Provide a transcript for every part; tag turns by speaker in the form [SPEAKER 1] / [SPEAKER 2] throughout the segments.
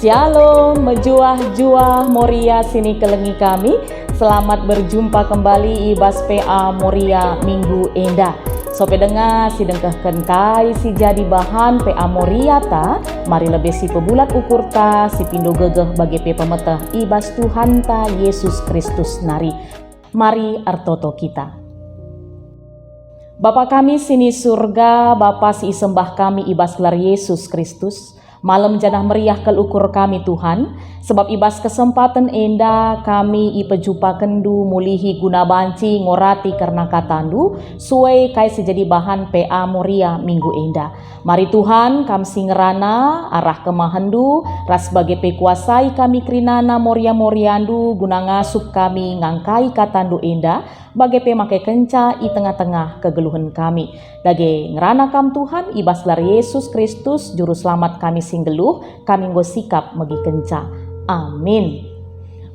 [SPEAKER 1] Shalom, mejuah-juah Moria sini kelengi kami. Selamat berjumpa kembali ibas PA Moria Minggu Endah. Sope dengar si dengkehken kai si jadi bahan PA Moria ta. Mari lebih si pebulat ukur ta si pindo gegeh bagi pe pemeteh ibas Tuhan ta Yesus Kristus nari. Mari artoto kita. Bapa kami sini surga, Bapa si sembah kami ibas gelar Yesus Kristus. Malam janah meriah kelukur kami Tuhan, sebab ibas kesempatan enda kami ipejupa kendu mulihi guna banci ngorati karena katandu, suai kai sejadi bahan PA Moria Minggu enda. Mari Tuhan kami singerana arah kemahendu, ras sebagai pekuasai kami krinana Moria Moriandu guna ngasup kami ngangkai katandu enda, bagai pemakai kenca i tengah-tengah kegeluhan kami. Dage ngerana kam Tuhan ibas gelar Yesus Kristus juru selamat kami singgeluh, kami nggo sikap megi kenca. Amin.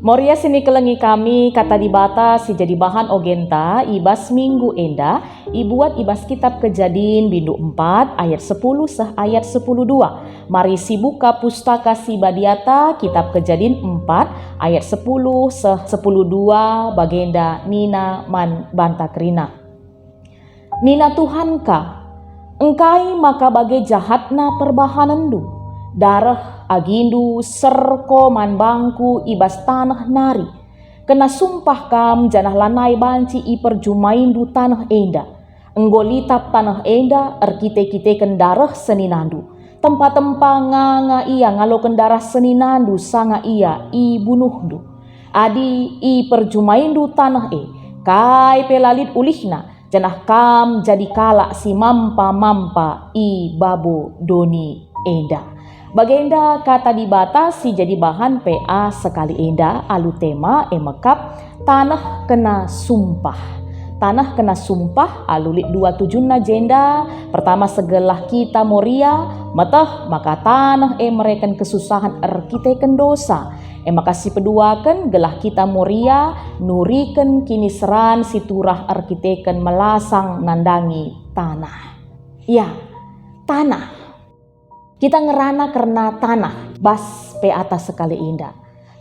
[SPEAKER 1] Moria sini kelengi kami kata dibata si jadi bahan ogenta ibas minggu enda ibuat ibas kitab Kejadian bindu 4 ayat 10 seh ayat 10:2. Mari si buka pustaka si badiata kitab Kejadian 4 ayat 10 seh 10:2 bagenda Nina man banta krina. Nina Tuhanka, engkai maka bagai jahatna perbahanandu. Darah agindu serko man bangku ibas tanah nari. Kena sumpah kam janah lanai banci i perjumaindu tanah enda. Enggolitap tanah enda erkite-kite kendarah seninandu. Tempat-tempat nga ia ngalo kendarah seninandu sanga ia i bunuhdu. Adi i perjumaindu tanah kai pelalit ulihna. Janah kam jadi kalak si mampa-mampa i babo doni enda. Bagenda kata dibata si jadi bahan PA sekali enda alu tema emekap tanah kena sumpah. Tanah kena sumpah alulit 27 jenda. Pertama segelah kita Moria meteh maka tanah mereken kesusahan erkiteken dosa. Makasih peduaken gelah kita Moria nuriken kini seran si turah erkiteken melasang nandangi tanah. Ya, tanah. Kita ngerana karena tanah, bas pe atas sekali indah.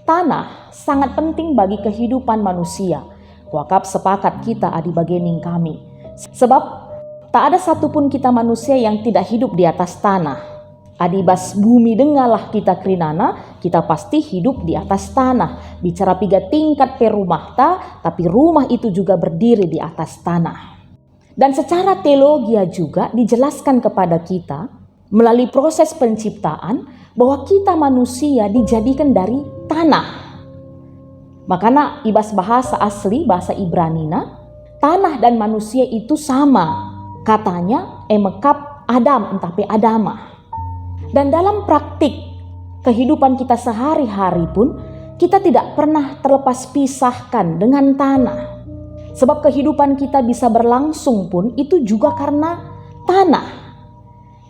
[SPEAKER 1] Tanah sangat penting bagi kehidupan manusia. Wakap sepakat kita adi bagening kami. Sebab tak ada satupun kita manusia yang tidak hidup di atas tanah. Adi bas bumi dengalah kita krinana, kita pasti hidup di atas tanah. Bicara 3 tingkat per rumah ta, tapi rumah itu juga berdiri di atas tanah. Dan secara teologi juga dijelaskan kepada kita, melalui proses penciptaan bahwa kita manusia dijadikan dari tanah. Makanya ibas bahasa asli, bahasa Ibranina, tanah dan manusia itu sama. Katanya emekap Adam entah pe Adama. Dan dalam praktik kehidupan kita sehari-hari pun kita tidak pernah terlepas pisahkan dengan tanah. Sebab kehidupan kita bisa berlangsung pun itu juga karena tanah.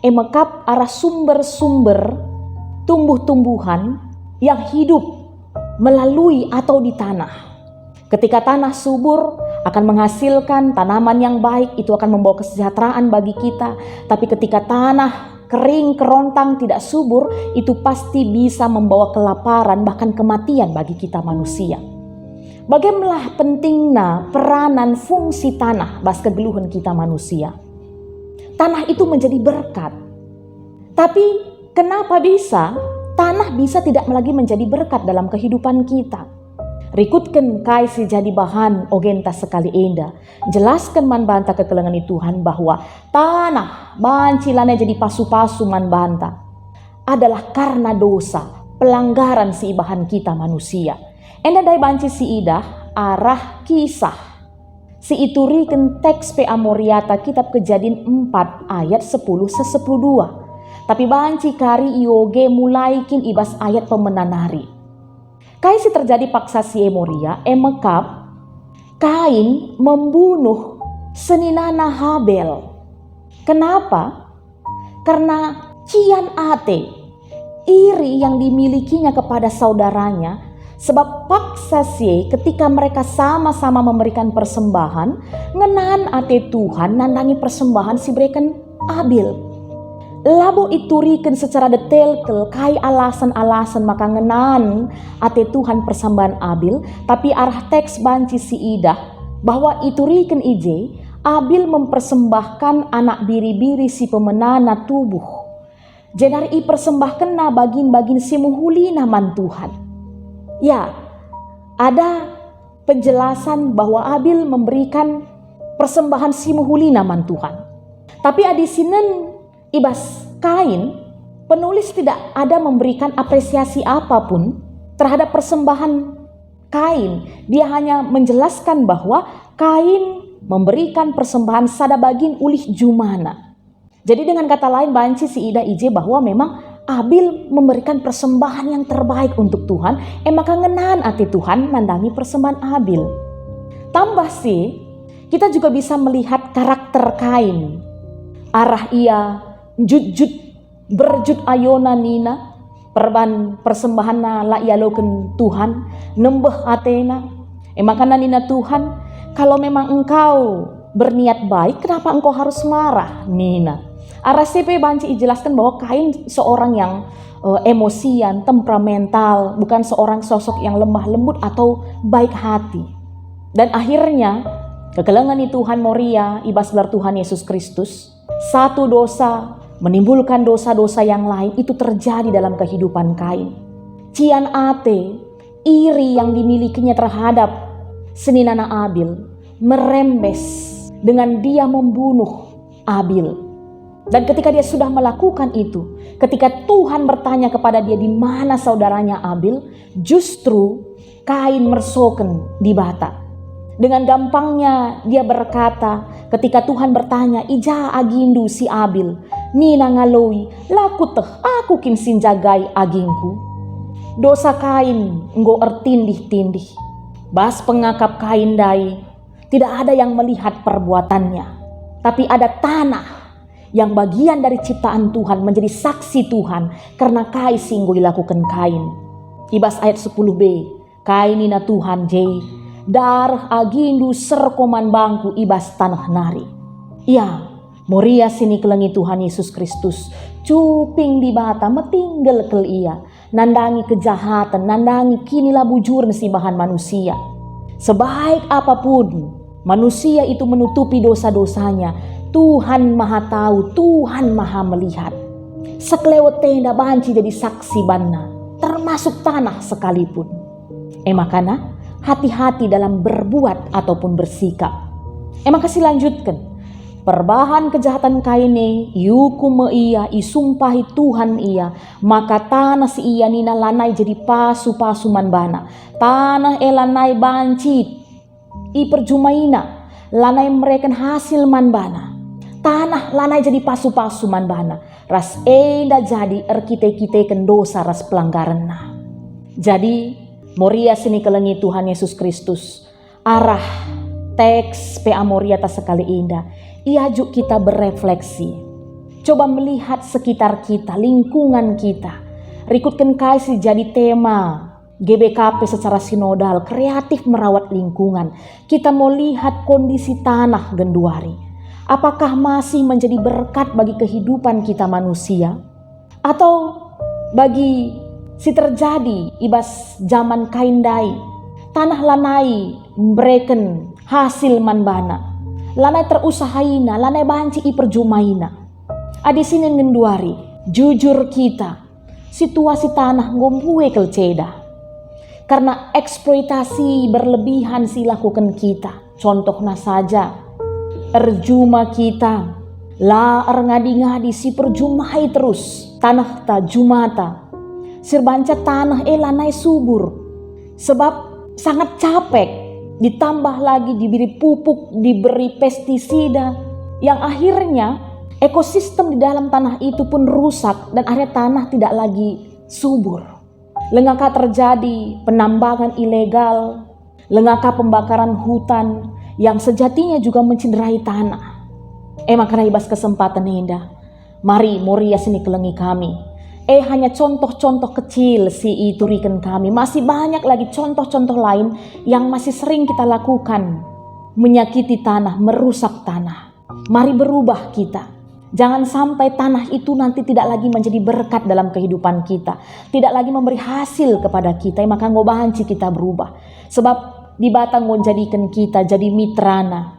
[SPEAKER 1] Emekap arah sumber-sumber tumbuh-tumbuhan yang hidup melalui atau di tanah. Ketika tanah subur akan menghasilkan tanaman yang baik, itu akan membawa kesejahteraan bagi kita. Tapi ketika tanah kering, kerontang, tidak subur, itu pasti bisa membawa kelaparan bahkan kematian bagi kita manusia. Bagaimana pentingnya peranan fungsi tanah bas kegeluhan kita manusia. Tanah itu menjadi berkat. Tapi kenapa bisa tanah bisa tidak lagi menjadi berkat dalam kehidupan kita? Rikutkan kai si jadi bahan ogenta sekali enda. Jelaskan man banta kekelengan Tuhan bahwa tanah bancilane jadi pasu-pasu man banta adalah karena dosa, pelanggaran si bahan kita manusia. Enda dai banci si idah arah kisah. Si ituriken teks PA Moriata kitab Kejadian 4 ayat 10 se 10:2. Tapi banci kari ioge mulaikin ibas ayat pemenanari. Kai si terjadi paksa si Moria emekap Kain membunuh seninana Habel. Kenapa? Karena cian ate iri yang dimilikinya kepada saudaranya. Sebab paksa si ketika mereka sama-sama memberikan persembahan, ngenan ate Tuhan nandangi persembahan si berikan Abel. Labo iturikan secara detail kai alasan-alasan maka ngenan ate Tuhan persembahan Abil, tapi arah teks banci si Ida bahwa iturikan ije Abil mempersembahkan anak biri-biri si pemenana tubuh. Jenar i persembahkan na bagin-bagin si muhuli naman Tuhan. Ya, ada penjelasan bahwa Abil memberikan persembahan si muhuli naman Tuhan. Tapi adisinan ibas Kain, penulis tidak ada memberikan apresiasi apapun terhadap persembahan Kain. Dia hanya menjelaskan bahwa Kain memberikan persembahan sada bagin ulih jumana. Jadi dengan kata lain banci si Ida ije bahwa memang Abil memberikan persembahan yang terbaik untuk Tuhan. Maka ngenan ati Tuhan nandangi persembahan Abil. Tambah sih, kita juga bisa melihat karakter Kain. Arah ia berjut ayona nina persembahan na la ialoken Tuhan nembeh atena. Makana nina Tuhan, kalau memang engkau berniat baik, kenapa engkau harus marah nina? Arah CP banci dijelaskan bahwa Kain seorang yang emosian, temperamental, bukan seorang sosok yang lemah lembut atau baik hati. Dan akhirnya kegelengan Tuhan Moria ibas belar Tuhan Yesus Kristus, satu dosa menimbulkan dosa-dosa yang lain itu terjadi dalam kehidupan Kain. Cian ate, iri yang dimilikinya terhadap seninana Abil merembes dengan dia membunuh Abil. Dan ketika dia sudah melakukan itu, ketika Tuhan bertanya kepada dia di mana saudaranya Abil, justru Kain mersoken di bata. Dengan gampangnya dia berkata ketika Tuhan bertanya, ija agindu si Abil, nina ngaloi, laku teh aku kin sinjagai agingku. Dosa Kain enggo ertindih-tindih. Bas pengakap Kain dai, tidak ada yang melihat perbuatannya. Tapi ada tanah yang bagian dari ciptaan Tuhan menjadi saksi Tuhan karena kai singgo dilakukan Kain. Ibas ayat 10b, Kainina Tuhan jei, darah agindu serkoman bangku ibas tanah nari. Ya, Moria sini kelengi Tuhan Yesus Kristus, cuping di bata metinggal kel ia, nandangi kejahatan, nandangi kinilah bujur si bahan manusia. Sebaik apapun manusia itu menutupi dosa-dosanya, Tuhan maha tahu, Tuhan maha melihat. Sekelewat tenda banci jadi saksi bana, termasuk tanah sekalipun. Makana hati-hati dalam berbuat ataupun bersikap. Makasih lanjutkan. Perbahan kejahatan Kaine, yukum ia, isumpahi Tuhan ia, maka tanah si ia nina lanai jadi pasu-pasu manbana. Tanah elanai banci, i perjumaina, lanai mereka hasil manbana. Tanah lanai jadi pasu-pasu manbana. Ras enda jadi erkite-kiteken dosa ras pelanggaran nah. Jadi Moria sini kelengi Tuhan Yesus Kristus. Arah teks PA Moria tak sekali indah. Iaju kita berefleksi. Coba melihat sekitar kita, lingkungan kita. Rikutkan kasih jadi tema GBKP secara sinodal, kreatif merawat lingkungan. Kita mau lihat kondisi tanah Genduari. Apakah masih menjadi berkat bagi kehidupan kita manusia? Atau bagi si terjadi ibas zaman Kain dai, tanah lanai mereken hasil manbana, lanai terusahaina, lanai banci i perjumaina. Adisinin Genduari, jujur kita, situasi tanah ngombuwe kelceda. Karena eksploitasi berlebihan si lakukan kita. Contohnya saja, erjuma kita, la ngadi-ngadi si perjumai terus, tanah ta jumata, sirbanca tanah elanai subur. Sebab sangat capek, ditambah lagi diberi pupuk, diberi pestisida, yang akhirnya ekosistem di dalam tanah itu pun rusak dan akhirnya tanah tidak lagi subur. Lengkap terjadi penambangan ilegal, lengkap pembakaran hutan yang sejatinya juga mencederai tanah. Makanya ibas kesempatan indah, mari Moria sini kelengi kami. Hanya contoh-contoh kecil si iturikan kami. Masih banyak lagi contoh-contoh lain yang masih sering kita lakukan. Menyakiti tanah, merusak tanah. Mari berubah kita. Jangan sampai tanah itu nanti tidak lagi menjadi berkat dalam kehidupan kita, tidak lagi memberi hasil kepada kita, maka ngobahanci kita berubah. Sebab di batang jadikan kita jadi mitrana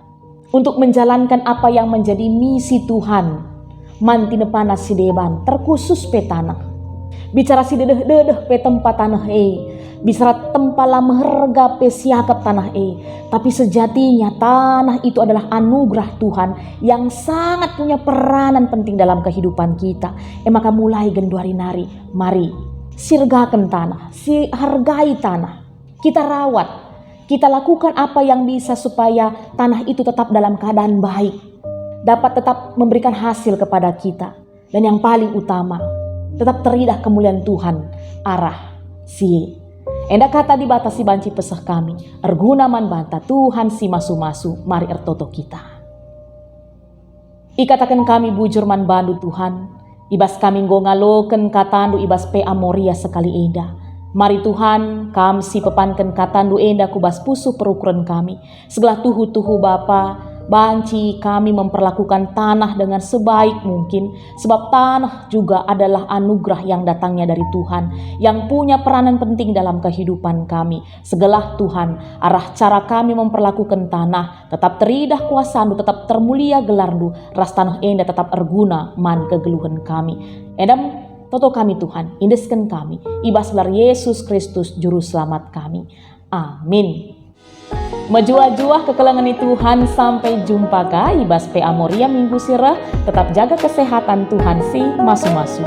[SPEAKER 1] untuk menjalankan apa yang menjadi misi Tuhan. Mantine panas si deban, terkhusus pe tanah. Bicara si dedeh pe tempat tanah bicara tempala meherga pe siakap tanah tapi sejatinya tanah itu adalah anugerah Tuhan yang sangat punya peranan penting dalam kehidupan kita. Maka mulai genduari nari, mari sirgakan tanah, si hargai tanah, kita rawat, kita lakukan apa yang bisa supaya tanah itu tetap dalam keadaan baik, dapat tetap memberikan hasil kepada kita, dan yang paling utama tetap teridah kemuliaan Tuhan arah si. Enda kata dibatasi banci pesah kami, erguna man banta Tuhan si masu-masu, mari ertoto kita. Ikatakan kami bujur man bandu Tuhan, ibas kami ngaloken katandu ibas pe amoria sekali enda. Mari Tuhan, kami si pepankan katandu enda kubas pusuh perukuran kami. Segala tuhu-tuhu Bapa, banci kami memperlakukan tanah dengan sebaik mungkin, sebab tanah juga adalah anugerah yang datangnya dari Tuhan, yang punya peranan penting dalam kehidupan kami. Segala Tuhan, arah cara kami memperlakukan tanah, tetap teridah kuasandu, tetap termulia gelardu, ras tanah enda tetap erguna man kegeluhan kami. Edam toto kami Tuhan, indeskan kami, ibas belar Yesus Kristus Juru Selamat kami. Amin. Menjua-jua kekelengan Tuhan, sampai jumpa ka ibas PA Moria minggu sirah. Tetap jaga kesehatan Tuhan si masu-masu.